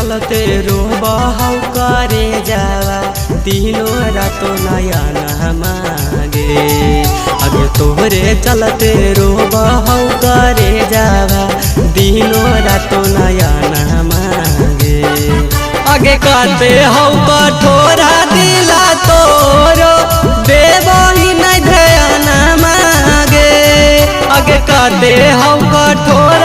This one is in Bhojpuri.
चलते रोबहु करे जावा दिनों रातों नया न मांगे। आगे तोहरे चलते रोबहु करे जावा दिनों रातों नया न मांगे। आगे कहते हौ कठोरा दिला तोरो देवही नहीं ध्यान मांगे। आगे कहते हौ कठोरा